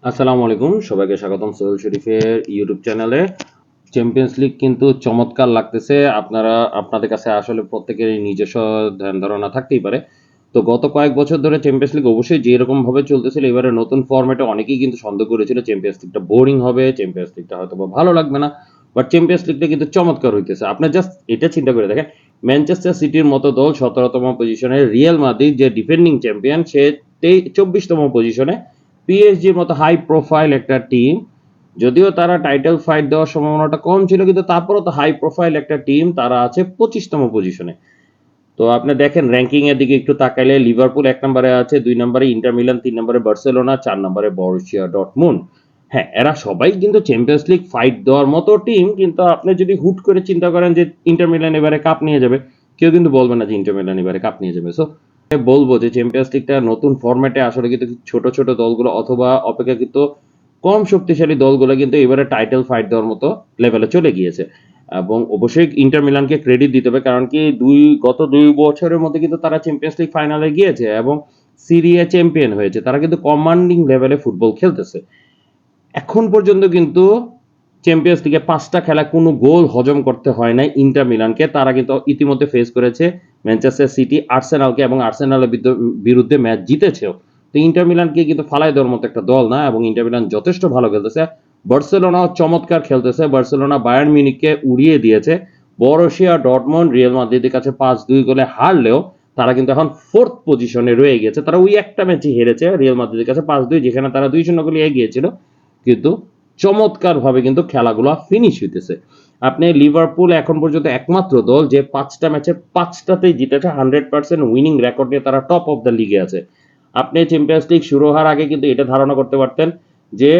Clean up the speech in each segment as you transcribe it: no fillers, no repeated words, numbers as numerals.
আসসালামু আলাইকুম, সবাইকে স্বাগতম সোহেল শরীফের ইউটিউব চ্যানেলে। চ্যাম্পিয়ন্স লিগ কিন্তু চমৎকার লাগতেছে। আপনাদের কাছে আসলে প্রত্যেকেরই নিজস্ব ধ্যান ধারণা থাকতেই পারে। তো গত কয়েক বছর ধরে চ্যাম্পিয়ন্স লিগ অবশ্যই যেরকম ভাবে চলতেছিল, এবারে নতুন ফরম্যাটে অনেকেই কিন্তু সন্দেহ করেছিল চ্যাম্পিয়ন্স লিগটা বোরিং হবে, চ্যাম্পিয়ন্স লিগটা হয়তো বা ভালো লাগবে না। বাট চ্যাম্পিয়ন্স লিগটা কিন্তু চমৎকার হইতেছে। আপনি জাস্ট এটা চিন্তা করে দেখেন, ম্যানচেস্টার সিটির মতো দল 17তম পজিশনে, রিয়াল মাদ্রিদ যে ডিফেন্ডিং চ্যাম্পিয়ন সে 24তম পজিশনে, পিএসজির মতো হাই প্রোফাইল একটা টিম, যদিও তারা টাইটেল ফাইট দেওয়ার সম্ভাবনাটা কম ছিল, কিন্তু তারপরও তো হাই প্রোফাইল একটা টিম, তারা আছে 25তম পজিশনে। তো আপনি দেখেন র্যাঙ্কিং এর দিকে একটু তাকাইলে লিভারপুল 1 নম্বরে আছে, 2 নম্বরে ইন্টার মিলান, 3 নম্বরে বার্সেলোনা, 4 নম্বরে বরুসিয়া ডর্টমুন্ড। হ্যাঁ, এরা সবাই কিন্তু চ্যাম্পিয়ন্স লিগ ফাইট দেওয়ার মতো টিম, কিন্তু আপনি যদি হুট করে চিন্তা করেন যে ইন্টার মিলান এবারে কাপ নিয়ে যাবে, কেউ কিন্তু বলবে না যে ইন্টার মিলান এবারে কাপ নিয়ে যাবে। সো বলবো যে চ্যাম্পিয়ন্স লিগটা নতুন ফরম্যাটে আসলে কিন্তু ছোট ছোট দলগুলো অথবা অপেক্ষাকৃত কম শক্তিশালী দলগুলো কিন্তু এবারে টাইটেল ফাইট দেওয়ার মতো লেভেলে চলে গিয়েছে। এবং অবশ্যই ইন্টার মিলানকে ক্রেডিট দিতে হবে, কারণ কি গত 2 বছরের মধ্যে কিন্তু তারা চ্যাম্পিয়ন্স লিগ ফাইনালে গিয়েছে এবং সিরিয়া চ্যাম্পিয়ন হয়েছে। তারা কিন্তু কমান্ডিং লেভেলে ফুটবল খেলতেছে। এখন পর্যন্ত কিন্তু চ্যাম্পিয়ন্স লিগে 5টা খেলা কোনো গোল হজম করতে হয় নাই ইন্টার মিলানকে। তারা কিন্তু ইতিমধ্যে ফেস করেছে ম্যানচেস্টার সিটি, আর্সেনালকে, এবং আর্সেনালের বিরুদ্ধে ম্যাচ জিতেছেও। তো ইন্টার মিলানকে কিন্তু ফালাই দেওয়ার মতো একটা দল না, এবং ইন্টার মিলান যথেষ্ট ভালো খেলতেছে। বার্সেলোনাও চমৎকার খেলতেছে। বার্সেলোনা বায়ার্ন মিউনিখকে উড়িয়ে দিয়েছে। বরুসিয়া ডর্টমুন্ড রিয়াল মাদ্রিদের কাছে 5-2 গোলে হারলেও তারা কিন্তু এখন 4th পজিশনে রয়ে গেছে। তারা ওই একটা ম্যাচই হেরেছে রিয়াল মাদ্রিদের কাছে 5-2, যেখানে তারা 2-0 গোলে এগিয়েছিল, কিন্তু চমৎকার ভাবে কিন্তু খেলাগুলো ফিনিশ হইতেছে। আপনি লিভারপুল এখন পর্যন্ত একমাত্র দল যে 5টা ম্যাচে 5টাতেই জিতেছে, 100% উইনিং রেকর্ড নিয়ে তারা টপ অফ দ্য লিগে আছে। আপনি চ্যাম্পিয়ন্স লিগ শুরু হওয়ার আগে কিন্তু এটা ধারণা করতে পারতেন যে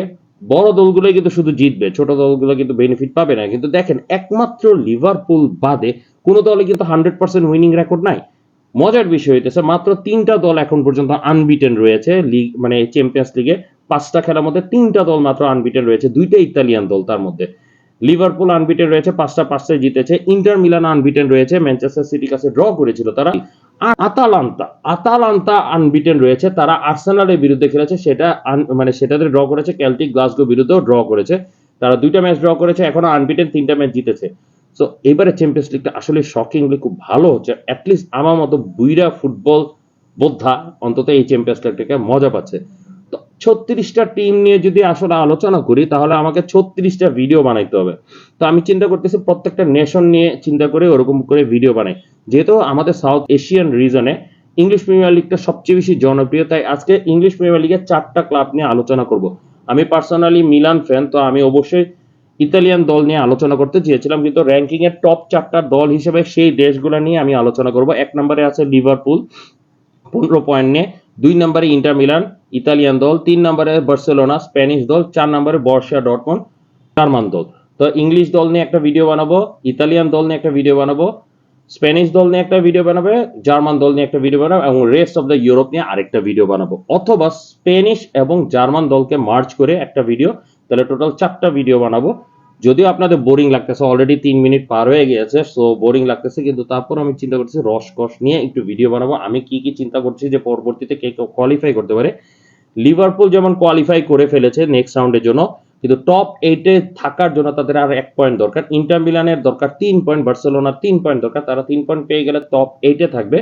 বড় দলগুলোই কিন্তু শুধু জিতবে, ছোট দলগুলো কিন্তু বেনিফিট পাবে না। কিন্তু দেখেন, একমাত্র লিভারপুল বাদে কোনো দলে কিন্তু 100% উইনিং রেকর্ড নাই। মজার বিষয় হইতেছে, মাত্র 3টা দল এখন পর্যন্ত আনবিটেন রয়েছে লিগ, মানে চ্যাম্পিয়ন্স লিগে 5টা খেলার মধ্যে 3টা দল মাত্র আনবিটেন রয়েছে, 2টা ইতালিয়ান দল। তার মধ্যে লিভারপুল আনবিটেন রয়েছে, 5টায় জিতেছে। ইন্টার মিলান আনবিটেন রয়েছে, ম্যানচেস্টার সিটির কাছে ড্র করেছিল তারা। আতালান্তা আনবিটেন রয়েছে, তারা আর্সেনালের বিরুদ্ধে খেলেছে, সেটাতে ড্র করেছে। কেল্টিক গ্লাসগো বিরুদ্ধেও ড্র করেছে, তারা 2টা ম্যাচ ড্র করেছে, এখনো আনবিটেন, 3টা ম্যাচ জিতেছে। সো এবারে চ্যাম্পিয়ন্স লিগটা আসলে শকিংলি খুব ভালো হচ্ছে। অ্যাটলিস্ট আমার মতো বুইরা ফুটবল বোদ্ধা অন্তত এই চ্যাম্পিয়ন্স লিগটাকে মজা পাচ্ছে। তো 36টা টিম নিয়ে যদি আসলে আলোচনা করি, তাহলে আমাকে 36টা ভিডিও বানাইতে হবে। তো আমি চিন্তা করতেছি প্রত্যেকটা নেশন নিয়ে চিন্তা করে ওরকম করে ভিডিও বানাই। যেহেতু আমাদের সাউথ এশিয়ান রিজনে ইংলিশ প্রিমিয়ার লিগটা সবচেয়ে বেশি জনপ্রিয়, তাই আজকে ইংলিশ প্রিমিয়ার লিগের 4টা ক্লাব নিয়ে আলোচনা করব। আমি পার্সোনালি মিলান ফ্যান, তো আমি অবশ্যই ইতালিয়ান দল নিয়ে আলোচনা করতে চেয়েছিলাম, কিন্তু র্যাঙ্কিং এর টপ 4টা দল হিসেবে সেই দেশগুলো নিয়ে আমি আলোচনা করব। 1 নম্বরে আছে লিভারপুল 15 পয়েন্ট নিয়ে, 2 নম্বরে ইন্টার মিলান ইতালিয়ান দল, 3 নম্বরে বার্সেলোনা স্প্যানিশ দল, 4 নম্বরে বরুসিয়া ডর্টমুন্ড জার্মান দল। তো ইংলিশ দল নিয়ে একটা ভিডিও বানাবো, ইতালিয়ান দল নিয়ে একটা ভিডিও বানাবো, স্প্যানিশ দল নিয়ে একটা ভিডিও বানাবে, জার্মান দল নিয়ে একটা ভিডিও বানাবো, এবং রেস্ট অফ দ্য ইউরোপ নিয়ে আরেকটা ভিডিও বানাবো। অথবা স্প্যানিশ এবং জার্মান দলকে মার্চ করে একটা ভিডিও, তাহলে টোটাল 4টা ভিডিও বানাবো। যদিও আপনাদের বোরিং লাগতেছে, অলরেডি 3 মিনিট পার হয়ে গিয়েছে, সো বোরিং লাগতেছে, কিন্তু তারপর আমি চিন্তা করছি রসকস নিয়ে একটু ভিডিও বানাবো। আমি কি কি চিন্তা করছি যে পরবর্তীতে কে কোয়ালিফাই করতে পারে। লিভারপুল যেমন কোয়ালিফাই করে ফেলেছে নেক্সট রাউন্ডের জন্য, কিন্তু টপ 8-এ থাকার জন্য তাদের আর 1 পয়েন্ট দরকার। ইন্টার মিলানের দরকার 3 পয়েন্ট, বার্সেলোনার 3 পয়েন্ট দরকার। তারা 3 পয়েন্ট পেয়ে গেলে টপ 8-এ থাকবে।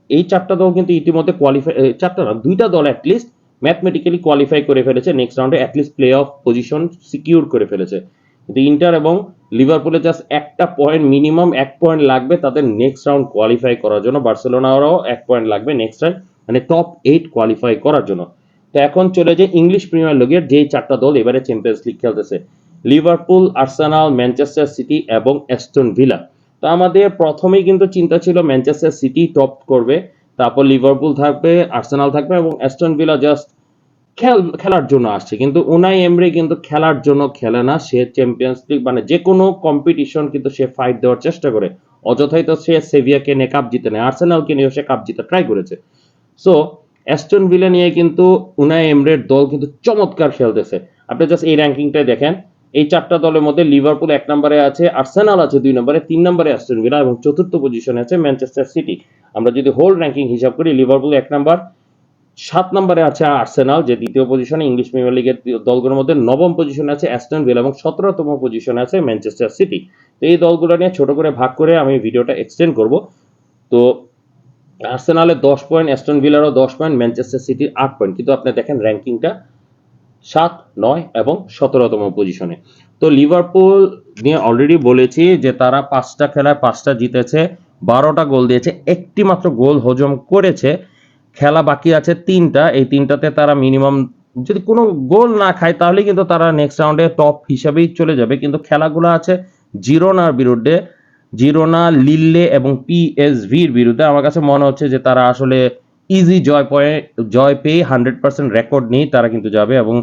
এই 4টা দল কিন্তু ইতিমধ্যে কোয়ালিফাই, 4টা না, 2টা দল অ্যাটলিস্ট ম্যাথমেটিক্যালি কোয়ালিফাই করে ফেলেছে নেক্সট রাউন্ডে, at least play of position secure করে ফেলেছে। কিন্তু ইন্টার এবং লিভারপুলে জাস্ট একটা পয়েন্ট, মিনিমাম 1 পয়েন্ট লাগবে তাদের নেক্সট রাউন্ড কোয়ালিফাই করার জন্য। বার্সেলোনারও 1 পয়েন্ট লাগবে নেক্সট রাউন্ড, মানে টপ 8 কোয়ালিফাই করার জন্য। তো এখন চলে যে ইংলিশ প্রিমিয়ার লিগের যেই 4টা দল এবারে চ্যাম্পিয়ন্স লিগ খেলতেছে, লিভারপুল, আর্সেনাল, ম্যানচেস্টার সিটি এবং অ্যাস্টন ভিলা। তো আমাদের প্রথমেই কিন্তু চিন্তা ছিল ম্যানচেস্টার সিটি টপ করবে, তারপর লিভারপুল থাকবে, আর্সেনাল থাকবে, এবং অ্যাস্টন ভিলা জাস্ট খেলার জন্য আসছে। কিন্তু উনাই এমরে কিন্তু খেলার জন্য খেলে না, সে চ্যাম্পিয়ন্স লিগ মানে যে কোনো কম্পিটিশন কিন্তু সে ফাইট দেওয়ার চেষ্টা করে। অযথাই তো সে সেভিয়াকে নিয়ে কাপ জিতে নেয়, আর্সেনালকে নিয়ে সে কাপ জিতে ট্রাই করেছে। সো অ্যাস্টন ভিলা নিয়ে কিন্তু উনাই এমরের দল কিন্তু চমৎকার খেলতেছে। আপনি জাস্ট এই র্যাঙ্কিংটাই দেখেন, এই 4টা দলের মধ্যে লিভারপুল 1 নম্বরে আছে, আর্সেনাল আছে 2 নম্বরে, 3 নম্বরে অ্যাস্টন ভিলা, এবং 4র্থ পজিশনে আছে ম্যানচেস্টার সিটি। আমরা যদি হোল র্যাঙ্কিং হিসাব করি, লিভারপুল 1 নম্বর, 7 নম্বরে আছে আর্সেনাল, যে দ্বিতীয় পজিশনে ইংলিশ প্রিমিয়ার লিগের দলগুলোর মধ্যে। নবম পজিশনে আছে অ্যাস্টন ভিলা এবং 17তম পজিশনে আছে ম্যানচেস্টার সিটি। তো এই দলগুলো নিয়ে ছোট করে ভাগ করে আমি ভিডিওটা এক্সটেন্ড করব। তো আর্সেনালের 10 পয়েন্ট, অ্যাস্টন ভিলারও 10 পয়েন্ট, ম্যানচেস্টার সিটির 8 পয়েন্ট, কিন্তু আপনি দেখেন র্যাঙ্কিংটা 7, 9 এবং 17তম পজিশনে। তো লিভারপুল নিয়ে অলরেডি বলেছি যে তারা 5টা খেলায় 5টা জিতেছে, 12টা গোল দিয়েছে, একটি মাত্র গোল হজম করেছে। খেলা বাকি আছে 3টা, এই 3টাতে তারা মিনিমাম যদি কোনো গোল না খায় তাহলে কিন্তু তারা নেক্সট রাউন্ডে টপ হিসাবেই চলে যাবে। কিন্তু খেলাগুলো আছে জিরোনার বিরুদ্ধে, জিরোনা, লিল্লে এবং পিএসভির বিরুদ্ধে। আমার কাছে মনে হচ্ছে যে তারা আসলে ইজি জয় পেয়ে 100% রেকর্ড নিয়ে তারা কিন্তু যাবে, এবং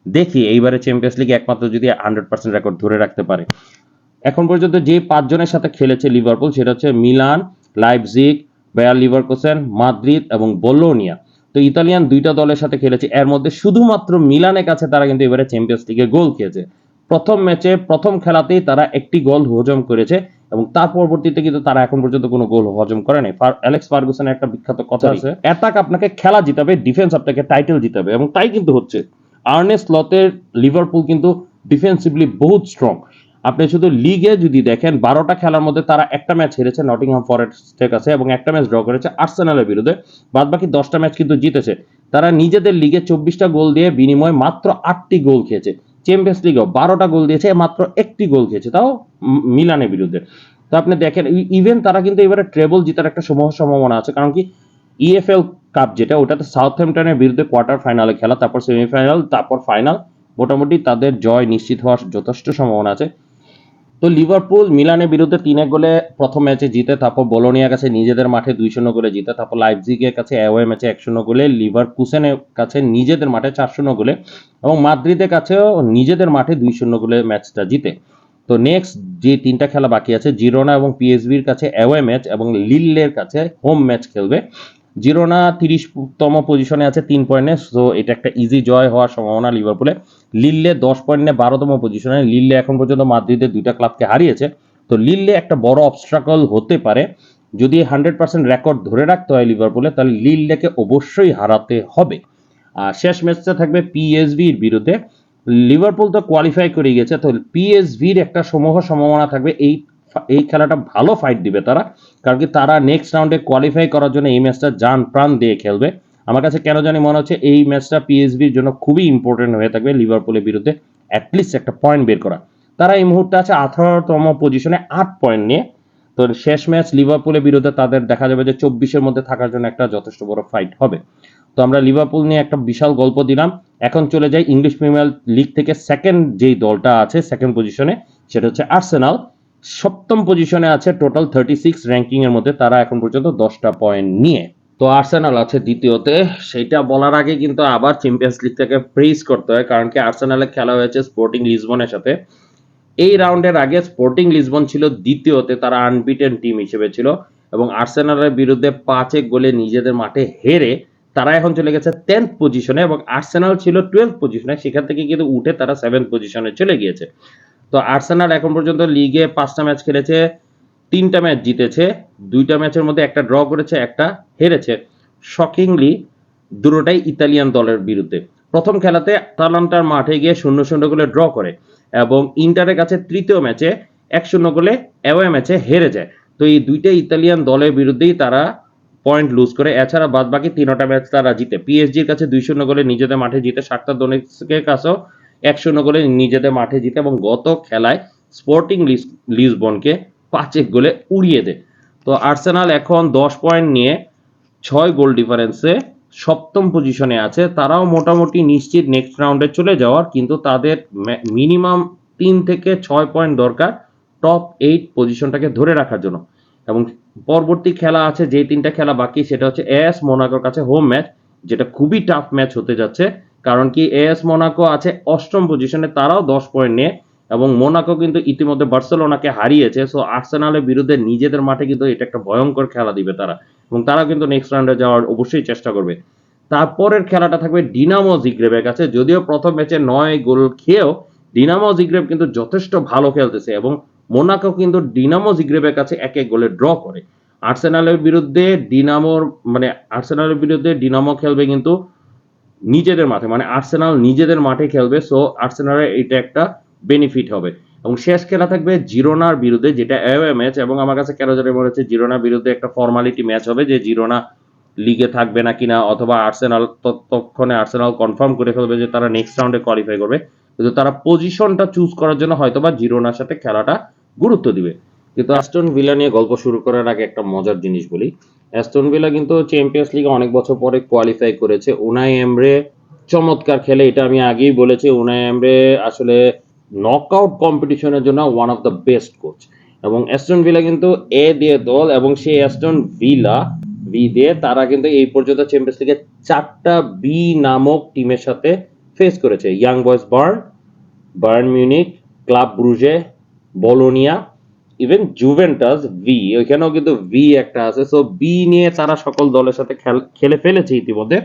দেখি এইবারে চ্যাম্পিয়ন্স লিগে একমাত্র যদি 100% রেকর্ড ধরে রাখতে পারে। এখন পর্যন্ত যে 5 জনের সাথে খেলেছে লিভারপুল, সেটা হচ্ছে Milan, Leipzig, Bayer Leverkusen, Madrid এবং বোলোনিয়া। তো ইতালিয়ান 2টা দলের সাথে খেলেছে, এর মধ্যে শুধুমাত্র মিলানের কাছে তারা কিন্তু এবারে চ্যাম্পিয়ন্স লিগে গোল খেয়েছে। প্রথম ম্যাচে প্রথম খেলাতেই তারা একটি গোল হজম করেছে, এবং তার পরবর্তীতে কিন্তু তারা এখন পর্যন্ত কোনো গোল হজম করে নাই। অ্যালেক্স ফার্গুসনের একটা বিখ্যাত কথা আছে, অ্যাটাক আপনাকে খেলা জিতাবে, ডিফেন্স আপনাকে টাইটেল জিতাবে, এবং তাই কিন্তু হচ্ছে। আর্নে স্লটের লিভারপুল কিন্তু ডিফেন্সিভলি বহুত স্ট্রং। আপনি শুধু লিগে যদি দেখেন 12টা খেলার মধ্যে তারা একটা ম্যাচ হেরেছে নটিংহাম ফরেস্টের কাছে এবং একটা ম্যাচ ড্র করেছে আর্সেনালের বিরুদ্ধে, বাদ বাকি 10টা ম্যাচ কিন্তু জিতেছে। তারা নিজেদের লিগে 24টা গোল দিয়ে বিনিময়ে মাত্র 8টি গোল খেয়েছে। চ্যাম্পিয়ন্স লিগেও 12টা গোল দিয়েছে, মাত্র একটি গোল খেয়েছে, তাও মিলানের বিরুদ্ধে। তো আপনি দেখেন ইভেন তারা কিন্তু এবারে ট্রেবল জেতার একটা সম্ভাবনা আছে, কারণ কি ইএফএল কাপ যেটা, ওটাতে সাউথহ্যাম্পটনের বিরুদ্ধে কোয়ার্টার ফাইনালে খেলা, তারপর সেমিফাইনাল, তারপর ফাইনাল, মোটামুটি তাদের জয় নিশ্চিত হওয়ার যথেষ্ট সম্ভাবনা আছে। তো লিভারপুল মিলানের বিরুদ্ধে 3-1 গোলে প্রথম ম্যাচে জিতে, তারপর বোলোনিয়ার কাছে নিজেদের মাঠে 2-0 গোলে জিতে, তারপর লাইপজিগের কাছে অ্যাওয়ে ম্যাচে 1-0 গোলে, লিভারকুসেনের কাছে নিজেদের মাঠে 4-0 গোলে, এবং মাদ্রিদের কাছেও নিজেদের মাঠে 2-0 গোলে ম্যাচটা জিতে। তো নেক্সট যে 3টা খেলা বাকি আছে, জিরোনা এবং পিএসভির কাছে অ্যাওয়ে ম্যাচ এবং লিল্লের কাছে হোম ম্যাচ খেলবে। জিরোনা 30তম পজিশনে আছে 3 পয়েন্টে, সো এটা একটা ইজি জয় হওয়ার সম্ভাবনা লিভারপুলে। লিল্লে 10 পয়েন্টে 12তম পজিশনে। লিল্লে এখন পর্যন্ত মাদ্রিদের 2টা ক্লাবকে হারিয়েছে, তো লিল্লে একটা বড় অবস্ট্রাকল হতে পারে। যদি 100% রেকর্ড ধরে রাখতে হয় লিভারপুলে, তাহলে লিল্লেকে অবশ্যই হারাতে হবে। আর শেষ ম্যাচটা থাকবে পিএসভির বিরুদ্ধে। লিভারপুল তো কোয়ালিফাই করে গেছে, তো পিএসভির একটা সম্ভাবনা থাকবে এই খেলাটা ভালো ফাইট দিবে তারা, কারণ কি তারা নেক্সট রাউন্ডে কোয়ালিফাই করার জন্য এই ম্যাচটা জান প্রাণ দিয়ে খেলবে। আমার কাছে কেন জানি মনে হচ্ছে এই ম্যাচটা পিএসভির জন্য খুবই ইম্পর্টেন্ট হয়ে থাকবে লিভারপুলের বিরুদ্ধে অ্যাটলিস্ট একটা পয়েন্ট বের করা। তারা এই মুহূর্তে আছে 18তম পজিশনে 8 পয়েন্ট নিয়ে। তো শেষ ম্যাচ লিভারপুলের বিরুদ্ধে তাদের দেখা যাবে যে 24-এর মধ্যে থাকার জন্য একটা যথেষ্ট বড় ফাইট হবে। তো আমরা লিভারপুল নিয়ে একটা বিশাল গল্প দিলাম। এখন চলে যাই ইংলিশ প্রিমিয়ার লিগ থেকে সেকেন্ড যেই দলটা আছে সেকেন্ড পজিশনে, সেটা হচ্ছে আর্সেনাল। 7ম পজিশনে আছে টোটাল 36 র্যাঙ্কিং এর মধ্যে, তারা এখন পর্যন্ত 10টা পয়েন্ট নিয়ে। তো আর্সেনাল আছে দ্বিতীয়তে। সেটা বলার আগে কিন্তু আবার চ্যাম্পিয়ন্স লিগ থেকে প্রেজ করতে হয়, কারণ কি আর্সেনালের খেলা হয়েছে স্পোর্টিং লিসবনের সাথে। এই রাউন্ডের আগে স্পোর্টিং লিসবন ছিল দ্বিতীয়তে, তারা আনবিটেন টিম হিসেবে ছিল, এবং আর্সেনালের বিরুদ্ধে 5-1 গোলে নিজেদের মাঠে হেরে তারা এখন চলে গেছে 10th পজিশনে, এবং আর্সেনাল ছিল 12th পজিশনে, সেখান থেকে কিন্তু উঠে তারা 7th পজিশনে চলে গিয়েছে। তো আর্সেনাল এখন পর্যন্ত লিগে 5টা ম্যাচ খেলেছে, 3টা ম্যাচ জিতেছে, 2টা ম্যাচের মধ্যে একটা ড্র করেছে, একটা হেরেছে। শকিংলি দুটোটাই ইতালিয়ান দলের বিরুদ্ধে। প্রথম খেলাতে আতালান্টার মাঠে গিয়ে 0-0 গোলে ড্র করে, এবং ইন্টারের কাছে তৃতীয় ম্যাচে 1-0 গোলে অ্যাওয়ে ম্যাচে হেরে যায়। তো এই দুইটা ইতালিয়ান দলের বিরুদ্ধেই তারা পয়েন্ট লুজ করে। এছাড়া বাদ বাকি 3টা ম্যাচ তারা জিতে। পিএসজির কাছে 2-0 গোলে নিজেদের মাঠে জিতে, শাখতার দোনেৎস্কের কাছেও 1-0 গোলে নিজেদের মাঠে জিতে, এবং গত খেলায় স্পোর্টিং লিসবনকে 5-1 গোলে উড়িয়ে দেয়। তো আর্সেনাল এখন 10 পয়েন্ট নিয়ে 6 গোল ডিফারেন্সে 7ম পজিশনে আছে। তারাও মোটামুটি নিশ্চিত নেক্সট রাউন্ডে চলে যাওয়ার, কিন্তু তাদের মিনিমাম 3 থেকে 6 পয়েন্ট দরকার টপ 8 পজিশনটাকে ধরে রাখার জন্য। এবং পরবর্তী খেলা আছে, যে 3টা খেলা বাকি, সেটা হচ্ছে এএস মোনাকোর কাছে হোম ম্যাচ, যেটা খুবই টাফ ম্যাচ হতে যাচ্ছে। কারণ কি এএস মোনাকো আছে 8ম পজিশনে, তারাও 10 পয়েন্ট নিয়ে, এবং মোনাকো কিন্তু ইতিমধ্যে বার্সেলোনাকে হারিয়েছে। সো আর্সেনালের বিরুদ্ধে নিজেদের মাঠে কিন্তু এটা একটা ভয়ঙ্কর খেলা দিবে তারা, এবং তারা কিন্তু নেক্সট রাউন্ডে যাওয়ার অবশ্যই চেষ্টা করবে। তারপরের খেলাটা থাকবে ডিনামো জিগ্রেবের কাছে। যদিও প্রথম ম্যাচে 9 গোল খেয়েও ডিনামো জিগ্রেব কিন্তু যথেষ্ট ভালো খেলতেছে, এবং মোনাকো কিন্তু ডিনামো জিগ্রেবের কাছে 1-1 গোলে ড্র করে। আর্সেনালের বিরুদ্ধে আর্সেনালের বিরুদ্ধে ডিনামো খেলবে কিন্তু নিজেদের মাঠে, মানে আর্সেনাল নিজেদের মাঠে খেলবে। সো আর্সেনালের এটা একটা বেনিফিট হবে। এবং শেষ খেলা থাকবে জিরোনার বিরুদ্ধে, যেটা অ্যাওয়ে ম্যাচ। এবং আমার কাছে কেন জানি মনে হচ্ছে জিরোনার বিরুদ্ধে একটা ফর্মালিটি ম্যাচ হবে, যে জিরোনা লিগে থাকবে না কিনা, অথবা আর্সেনাল ততক্ষণে আর্সেনাল কনফার্ম করে ফেলবে যে তারা নেক্সট রাউন্ডে কোয়ালিফাই করবে। কিন্তু তারা পজিশনটা চুজ করার জন্য হয়তোবা জিরোনার সাথে খেলাটা গুরুত্ব দিবে। কিন্তু অ্যাস্টন ভিলা নিয়ে গল্প শুরু করার আগে একটা মজার জিনিস বলি। অ্যাস্টন ভিলা কিন্তু চ্যাম্পিয়ন্স লিগে অনেক বছর পরে কোয়ালিফাই করেছে। উনাই এমরে চমৎকার খেলে, এটা আমি আগেই বলেছি। উনাই এমরে আসলে নকআউট কম্পিটিশনের জন্য one of the best coach. এবং অ্যাস্টন ভিলা কিন্তু এ দিয়ে দল, এবং সেই অ্যাস্টন ভিলা বি দিয়ে তারা কিন্তু এই পর্যন্ত চ্যাম্পিয়ন্স লিগে 4টা বি নামক টিমের সাথে ফেস করেছে। Young boys Bayern Munich, club ব্রুজে, Bologna, even Juventus V, ওইখানেও কিন্তু ভি একটা আছে। সো বি নিয়ে তারা সকল দলের সাথে খেলে ফেলেছে ইতিমধ্যে।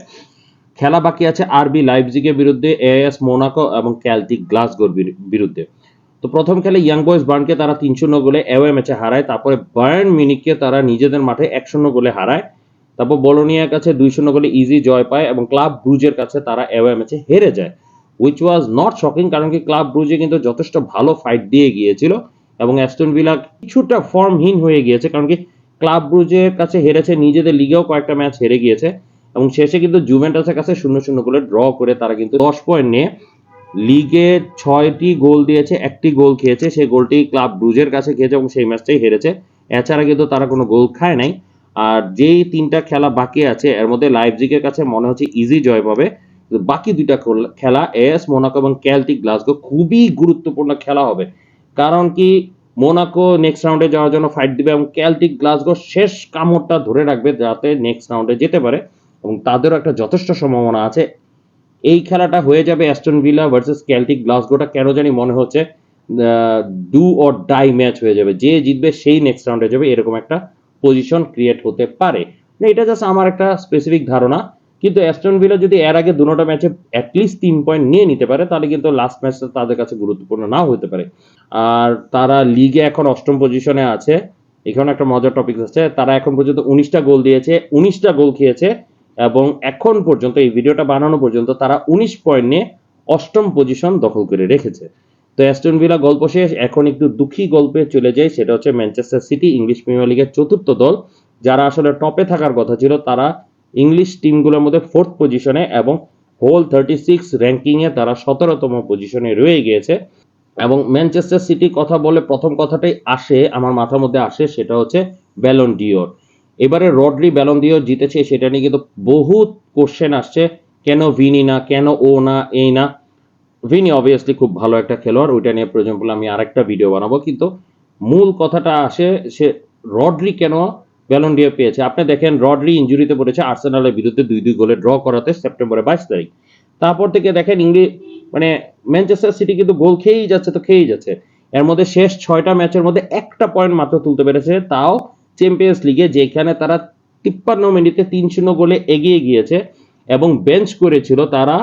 খেলা বাকি আছে আরবি লাইপজিগের বিরুদ্ধে, এএস মোনাকো এবং ক্যালটিক গ্লাসগোর বিরুদ্ধে। তো প্রথম খেলে ইয়াং বয়েজ বার্নকে তারা 3-0 গোলে অ্যাওয়ে ম্যাচে হারায়। তারপরে বায়ার্ন মিউনিককে তারা নিজেদের মাঠে 1-0 গোলে হারায়। তারপর বলোনিয়ার কাছে 2-0 গোলে ইজি জয় পায়, এবং ক্লাব ব্রুজের কাছে তারা অ্যাওয়ে ম্যাচে হেরে যায়। উইচ ওয়াজ নট শকিং, কারণ কি ক্লাব ব্রুজে কিন্তু যথেষ্ট ভালো ফাইট দিয়ে গিয়েছিল, এবং অ্যাস্টন ভিলা কিছুটা ফর্মহীন হয়ে গিয়েছে, কারণ কি ক্লাব ব্রুজের কাছে হেরেছে, নিজেদের লিগেও কয়েকটা ম্যাচ হেরে গিয়েছে। এবং শেষে কিন্তু জুভেন্টাসের কাছে 0-0 গোলে ড্র করে তারা কিন্তু 10 পয়েন্ট নিয়ে লিগে 6টি গোল দিয়েছে, 1টি গোল খেয়েছে। সেই গোলটি ক্লাব ব্রুজের কাছে খেয়েছে এবং সেই ম্যাচটাই হেরেছে। এছাড়া কিন্তু তারা কোনো গোল খায় নাই। আর যেই 3টা খেলা বাকি আছে এর মধ্যে লাইপজিগের কাছে মনে হচ্ছে ইজি জয় পাবে। বাকি 2টা খেলা এএস মোনাকো এবং ক্যালটিক গ্লাসগো খুবই গুরুত্বপূর্ণ খেলা হবে, কারণ কি মোনাকো নেক্সট রাউন্ডে যাওয়ার জন্য ফাইট দিবে, এবং ক্যালটিক গ্লাসগো শেষ কামড়টা ধরে রাখবে যাতে নেক্সট রাউন্ডে যেতে পারে, এবং তাদেরও একটা যথেষ্ট সম্ভাবনা আছে। এই খেলাটা হয়ে যাবে অ্যাস্টন ভিলা ভার্সেস ক্যালটিক গ্লাসগোটা কেন জানি মনে হচ্ছে ডু অর ডাই ম্যাচ হয়ে যাবে, যে জিতবে সেই নেক্সট রাউন্ডে যাবে, এরকম একটা পজিশন ক্রিয়েট হতে পারে। এটা জাস্ট আমার একটা স্পেসিফিক ধারণা। কিন্তু অ্যাস্টন ভিলা যদি এর আগে দুটো ম্যাচে অ্যাটলিস্ট 3 পয়েন্ট নিয়ে নিতে পারে, তাহলে কিন্তু লাস্ট ম্যাচটা তাদের কাছে গুরুত্বপূর্ণ নাও হতে পারে। আর তারা লিগে এখন 8ম পজিশনে আছে। এখানে একটা মজার টপিক আছে, তারা এখন পর্যন্ত 19টা গোল দিয়েছে, 19টা গোল খেয়েছে, এবং এখন পর্যন্ত এই ভিডিওটা বানানো পর্যন্ত তারা 19 পয়েন্ট নিয়ে 8ম পজিশন দখল করে রেখেছে। তো অ্যাস্টন ভিলা গল্প শেষ, এখন একটু দুঃখী গল্পে চলে যায়, সেটা হচ্ছে ম্যানচেস্টার সিটি, ইংলিশ প্রিমিয়ার লিগের 4র্থ দল, যারা আসলে টপে থাকার কথা ছিল। তারা ইংলিশ টিমগুলোর মধ্যে 4th পজিশনে, এবং হোল 36 র্যাঙ্কিংয়ে তারা 17তম পজিশনে রয়ে গিয়েছে। এবং ম্যানচেস্টার সিটি কথা বলে প্রথম কথাটাই আসে আমার মাথার মধ্যে আসে, সেটা হচ্ছে ব্যালন ডিওর। এবারে রড্রি ব্যালন ডিওর জিতেছে, সেটা নিয়ে কিন্তু বহুত কোশ্চেন আসছে, কেন ভিনি না, কেন ও না, এই না। ভিনি অবভিয়াসলি খুব ভালো একটা খেলোয়াড়, ওইটা নিয়ে প্রয়োজন পড়লে আমি আরেকটা ভিডিও বানাবো। কিন্তু মূল কথাটা আসে সে রড্রি কেন ব্যালন ডিওর পেয়েছে। আপনি দেখেন রড্রি ইনজুরিতে পড়েছে আর্সেনালের বিরুদ্ধে 2-2 গোলে ড্র করাতে সেপ্টেম্বরের 22 তারিখ। তারপর থেকে দেখেন ম্যানচেস্টার সিটি কিন্তু গোল খেয়েই যাচ্ছে। এর মধ্যে শেষ 6টা ম্যাচের মধ্যে একটা পয়েন্ট মাত্র তুলতে পেরেছে, তাও চ্যাম্পিয়ন্স লিগে, যেখানে তারা 53 মিনিটে 3-0 গোলে এগিয়ে গিয়েছে। এবং বেঞ্চ করেছিল তারা,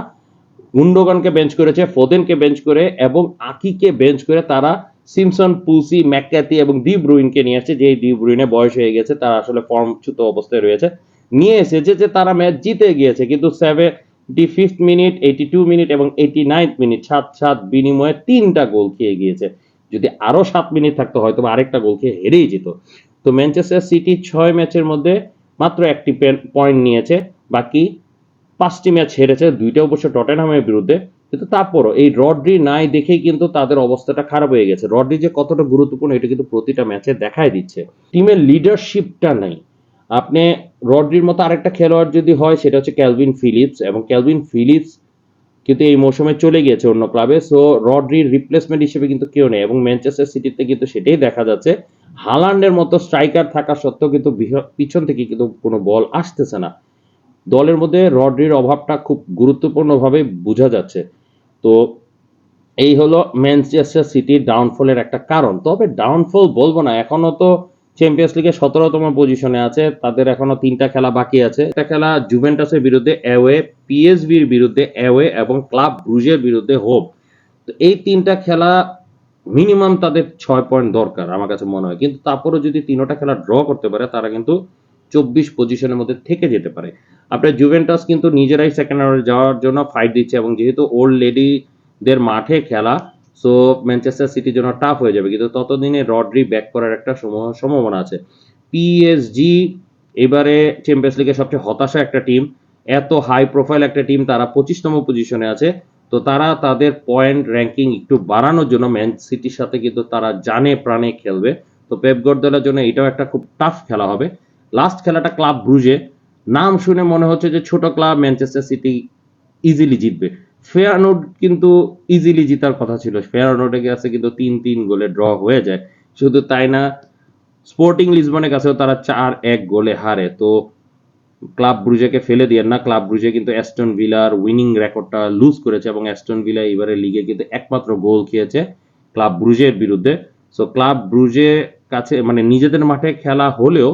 গুন্ডোগানকে বেঞ্চ করেছে, ফোদেনকে বেঞ্চ করে, এবং আকিকে বেঞ্চ করে তারা সিমসন, পুসি, ম্যাকক্যাথি এবং ডি ব্রুইনকে নিয়ে আসছে, যে ডি ব্রুইনে বয়স হয়ে গেছে, তারা আসলে ফর্মচ্যুত অবস্থায় রয়েছে, নিয়ে এসেছে যে তারা ম্যাচ জিতে গিয়েছে। কিন্তু 75 মিনিট, 82 মিনিট এবং 89 মিনিট 7-7 বিনিময়ে 3টা গোল খেয়ে গিয়েছে। যদি আরো 7 মিনিট থাকতো হয়তো আরেকটা গোল খেয়ে হেরেই যেত। তো ম্যানচেস্টার সিটি 6 ম্যাচের মধ্যে মাত্র 1টি পয়েন্ট নিয়েছে, বাকি 5টি ম্যাচ হেরেছে, 2টা অবশ্য টটেনহামের বিরুদ্ধে। কিন্তু তারপরও এই রড্রি নাই দেখেই কিন্তু তাদের অবস্থাটা খারাপ হয়ে গেছে। রড্রি যে কতটা গুরুত্বপূর্ণ এটা কিন্তু প্রতিটা ম্যাচে দেখাই দিচ্ছে। টিমের লিডারশিপটা নাই। আপনি রড্রির মতো আরেকটা খেলোয়াড় যদি হয়, সেটা হচ্ছে ক্যালভিন ফিলিপস, এবং ক্যালভিন ফিলিপস কিন্তু এই মৌসুমে চলে গিয়েছে অন্য ক্লাবে। সো রড্রির রিপ্লেসমেন্ট হিসেবে কিন্তু কেউ নেই, এবং ম্যানচেস্টার সিটিতে কিন্তু সেটাই দেখা যাচ্ছে। হালান্ডের মতো স্ট্রাইকার থাকা সত্ত্বেও কিন্তু পিছন থেকে কিন্তু কোনো বল আসতেছে না। দলের মধ্যে রড্রির অভাবটা খুব গুরুত্বপূর্ণভাবে বোঝা যাচ্ছে। তো এই হলো ম্যানচেস্টার সিটির ডাউনফলের একটা কারণ। তবে ডাউনফল বলবো না, এখনো তো চ্যাম্পিয়ন্স লিগে 17তম পজিশনে আছে, তাদের এখনো 3টা খেলা বাকি আছে। একটা খেলা জুভেন্টাসের বিরুদ্ধে অ্যাওয়ে, পিএসভির বিরুদ্ধে অ্যাওয়ে, এবং ক্লাব ব্রুজের বিরুদ্ধে হোম। তো এই 3টা খেলা মিনিমাম তাদের 6 পয়েন্ট দরকার আমার কাছে মনে হয়, কিন্তু তারপরে যদি তিনোটা খেলা ড্র করতে পারে তারা কিন্তু 24 পজিশনের মধ্যে থেকে যেতে পারে। আপনার জুভেন্টাস কিন্তু নিজেরাই সেকেন্ড রাউন্ডে যাওয়ার জন্য ফাইট দিচ্ছে, এবং যেহেতু ওল্ড লেডিদের মাঠে খেলা, সো ম্যানচেস্টার সিটির জন্য টাফ হয়ে যাবে, কিন্তু ততদিনে রড্রি ব্যাক করার একটা সম্ভাবনা আছে। পিএসজি এবারে চ্যাম্পিয়ন্স লিগের সবচেয়ে হতাশা একটা টিম, এত হাই প্রোফাইল একটা টিম, তারা 25তম পজিশনে আছে। তো তারা তাদের পয়েন্ট র্যাঙ্কিং একটু বাড়ানোর জন্য ম্যান সিটির সাথে কিন্তু তারা জানে প্রাণে খেলবে। তো পেপ গার্দিওলার জন্য এটাও একটা খুব টাফ খেলা হবে। লাস্ট খেলাটা ক্লাব ব্রুজে, নাম শুনে মনে হচ্ছে যে ছোট ক্লাব, ম্যানচেস্টার সিটি ইজিলি জিতবে। ফেয়ারনোড কিন্তু ইজিলি জিতার কথা ছিল, ফেয়ারনোডের কাছে কিন্তু 3-3 গোলে ড্র হয়ে যায়। শুধু তাই না, স্পোর্টিং লিসবনের কাছেও তারা 4-1 গোলে হারে। তো ক্লাব ব্রুজেকে ফেলে দিয়ে না, ক্লাব ব্রুজে কিন্তু অ্যাস্টন ভিলার উইনিং রেকর্ডটা লুজ করেছে, এবং অ্যাস্টন ভিলা এবারে লিগে কিন্তু একমাত্র গোল খেয়েছে ক্লাব ব্রুজের বিরুদ্ধে। সো ক্লাব ব্রুজের কাছে মানে নিজেদের মাঠে খেলা হলেও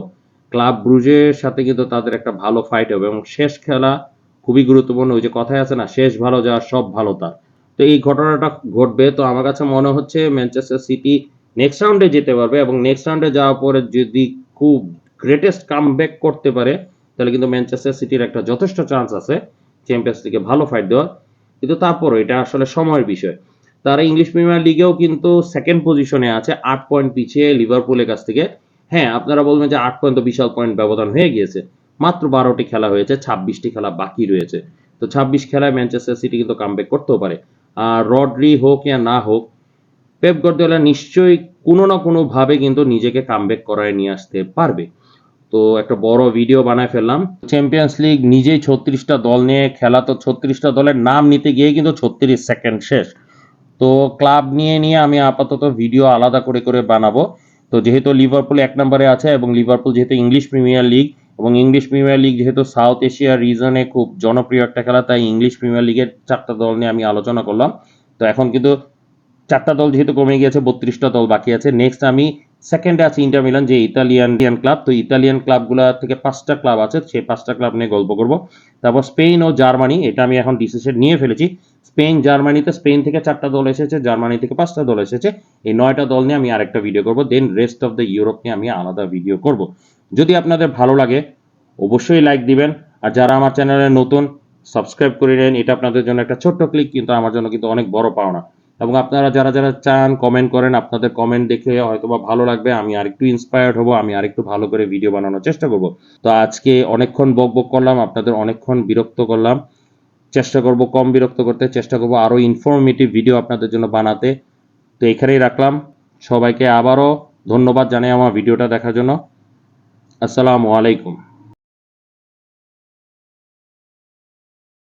ক্লাব ব্রুজের সাথে কিন্তু তাদের একটা ভালো ফাইট হবে, এবং শেষ খেলা খুবই গুরুত্বপূর্ণ। ওই যে কথায় আছে না, শেষ ভালো যাওয়ার সব ভালো তার। তো এই ঘটনাটা ঘটবে। তো আমার কাছে মনে হচ্ছে ম্যানচেস্টার সিটি নেক্সট রাউন্ডে যেতে পারবে, এবং নেক্সট রাউন্ডে যাওয়ার পরে যদি খুব গ্রেটেস্ট কামব্যাক করতে পারে তাহলে কিন্তু ম্যানচেস্টার সিটির একটা যথেষ্ট চান্স আছে চ্যাম্পিয়ন্স লিগে ভালো ফাইট দেওয়ার। কিন্তু তারপরও এটা আসলে সময়ের বিষয়। তারা ইংলিশ প্রিমিয়ার লিগেও কিন্তু সেকেন্ড পজিশনে আছে, 8 পয়েন্ট পিছিয়ে লিভারপুলের কাছ থেকে। হ্যাঁ, আপনারা বলবেন যে 8 পয়েন্ট তো বিশাল পয়েন্ট ব্যবধান হয়ে গিয়েছে, মাত্র 12টি খেলা হয়েছে, 26টি খেলা বাকি রয়েছে। তো 26 খেলায় ম্যানচেস্টার সিটি কিন্তু কামব্যাক করতেও পারে। আর রড্রি হোক ইয়া না হোক, পেপ গার্দিওলা নিশ্চয়ই কোনো না কোনো ভাবে কিন্তু নিজেকে কামব্যাক করায় নিয়ে আসতে পারবে। তো একটা বড় ভিডিও বানায় ফেললাম। চ্যাম্পিয়ন্স লিগ নিজেই 36টা দল নিয়ে খেলা, তো 36টা দলের নাম নিতে গিয়ে কিন্তু 36 সেকেন্ড শেষ। তো ক্লাব নিয়ে নিয়ে আমি আপাতত ভিডিও আলাদা করে করে বানাবো। তো যেহেতু লিভারপুল 1 নম্বরে আছে, এবং লিভারপুল যেহেতু ইংলিশ প্রিমিয়ার লিগ, এবং ইংলিশ প্রিমিয়ার লিগ যেহেতু সাউথ এশিয়ার রিজনে খুব জনপ্রিয় একটা খেলা, তাই ইংলিশ প্রিমিয়ার লিগের 4টা দল নিয়ে আমি আলোচনা করলাম। তো এখন কিন্তু 4টা দল যেহেতু কমে গিয়েছে, 32টা দল বাকি আছে। নেক্সট আমি সেকেন্ডে আছে ইন্টার মিলান, যে ইতালিয়ান ক্লাব। তো ইতালিয়ান ক্লাবগুলো থেকে 5টা ক্লাব আছে, সেই 5টা ক্লাব নিয়ে গল্প করব। তারপর স্পেন ও জার্মানি, এটা আমি এখন ডিসিশন নিয়ে ফেলেছি। স্পেন জার্মানিতে স্পেন থেকে 4টা দল এসেছে, জার্মানি থেকে 5টা দল এসেছে। এই 9টা দল নিয়ে আমি আরেকটা ভিডিও করব। দেন রেস্ট অফ দ্য ইউরোপ নিয়ে আমি আলাদা ভিডিও করব। যদি আপনাদের ভালো লাগে অবশ্যই লাইক দিবেন, আর যারা আমার চ্যানেলে নতুন সাবস্ক্রাইব করে নেন। এটা আপনাদের জন্য একটা ছোট্ট ক্লিক, কিন্তু আমার জন্য কিন্তু অনেক বড় পাওনা। এবং আপনারা যারা যারা চান কমেন্ট করেন, আপনাদের কমেন্ট দেখে হয়তোবা ভালো লাগবে, আমি আরেকটু ইন্সপায়ার্ড হব, আমি আরেকটু ভালো করে ভিডিও বানানোর চেষ্টা করব। তো আজকে অনেকক্ষণ বক বক করলাম, আপনাদের অনেকক্ষণ বিরক্ত করলাম। চেষ্টা করব কম বিরক্ত করতে, চেষ্টা করব আরো ইনফরমেটিভ ভিডিও আপনাদের জন্য বানাতে। তো এখানেই রাখলাম। সবাইকে আবারও ধন্যবাদ জানাই আমার ভিডিওটা দেখার জন্য। আসসালামু আলাইকুম।